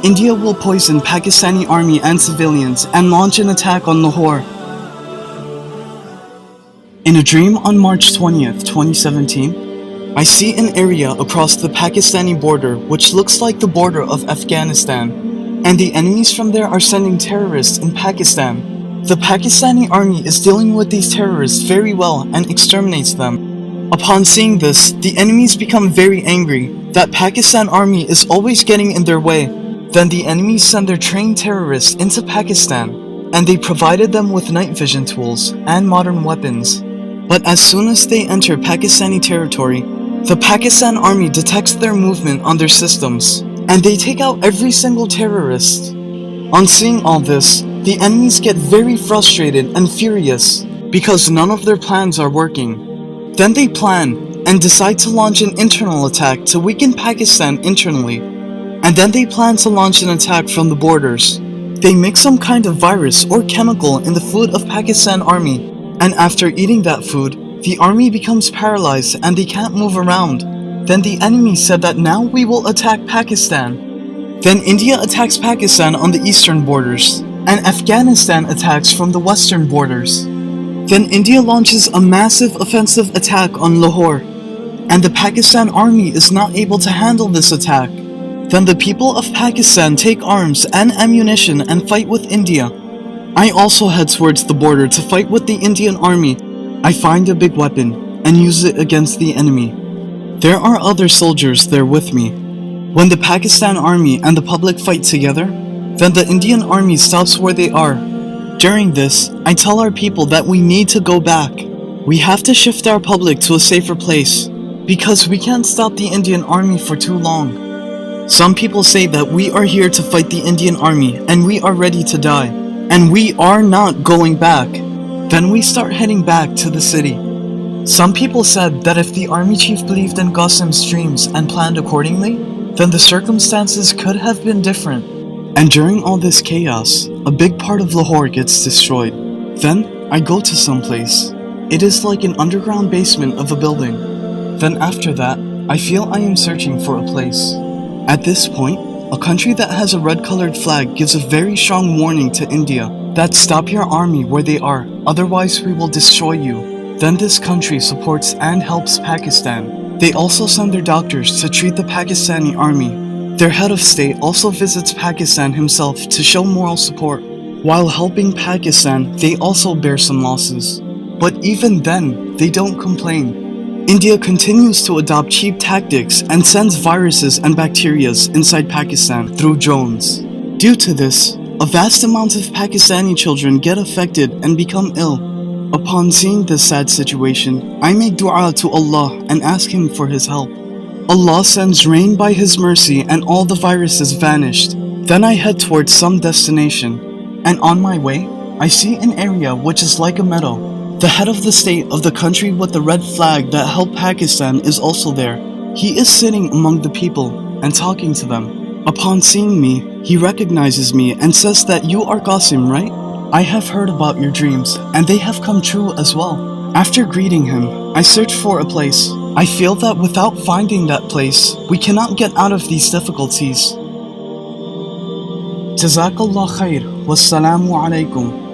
India will poison Pakistani army and civilians and launch an attack on Lahore. In a dream on March 20th, 2017, I see an area across the Pakistani border which looks like the border of Afghanistan, and the enemies from there are sending terrorists in Pakistan. The Pakistani army is dealing with these terrorists very well and exterminates them. Upon seeing this, the enemies become very angry that Pakistan army is always getting in their way. Then the enemies send their trained terrorists into Pakistan, and they provided them with night vision tools and modern weapons. But as soon as they enter Pakistani territory, the Pakistan army detects their movement on their systems, and they take out every single terrorist. On seeing all this, the enemies get very frustrated and furious because none of their plans are working. Then they plan and decide to launch an internal attack to weaken Pakistan internally. And then they plan to launch an attack from the borders. They mix some kind of virus or chemical in the food of Pakistan army, and after eating that food, the army becomes paralyzed and they can't move around. Then the enemy said that now we will attack Pakistan. Then India attacks Pakistan on the eastern borders, and Afghanistan attacks from the western borders. Then India launches a massive offensive attack on Lahore, and the Pakistan army is not able to handle this attack. Then the people of Pakistan take arms and ammunition and fight with India. I also head towards the border to fight with the Indian army. I find a big weapon and use it against the enemy. There are other soldiers there with me. When the Pakistan army and the public fight together, then the Indian army stops where they are. During this, I tell our people that we need to go back. We have to shift our public to a safer place, because we can't stop the Indian army for too long. Some people say that we are here to fight the Indian army and we are ready to die, and we are not going back. Then we start heading back to the city. Some people said that if the army chief believed in Qasim's dreams and planned accordingly, then the circumstances could have been different. And during all this chaos, a big part of Lahore gets destroyed. Then I go to some place. It is like an underground basement of a building. Then after that, I feel I am searching for a place. At this point, a country that has a red-colored flag gives a very strong warning to India that stop your army where they are, otherwise we will destroy you. Then this country supports and helps Pakistan. They also send their doctors to treat the Pakistani army. Their head of state also visits Pakistan himself to show moral support. While helping Pakistan, they also bear some losses. But even then, they don't complain. India continues to adopt cheap tactics and sends viruses and bacteria inside Pakistan through drones. Due to this, a vast amount of Pakistani children get affected and become ill. Upon seeing this sad situation, I make dua to Allah and ask Him for His help. Allah sends rain by His mercy and all the viruses vanished. Then I head towards some destination, and on my way, I see an area which is like a meadow. The head of the state of the country with the red flag that helped Pakistan is also there. He is sitting among the people and talking to them. Upon seeing me, he recognizes me and says that you are Qasim, right? I have heard about your dreams and they have come true as well. After greeting him, I search for a place. I feel that without finding that place, we cannot get out of these difficulties. Jazakallah khair. Wassalamu alaikum.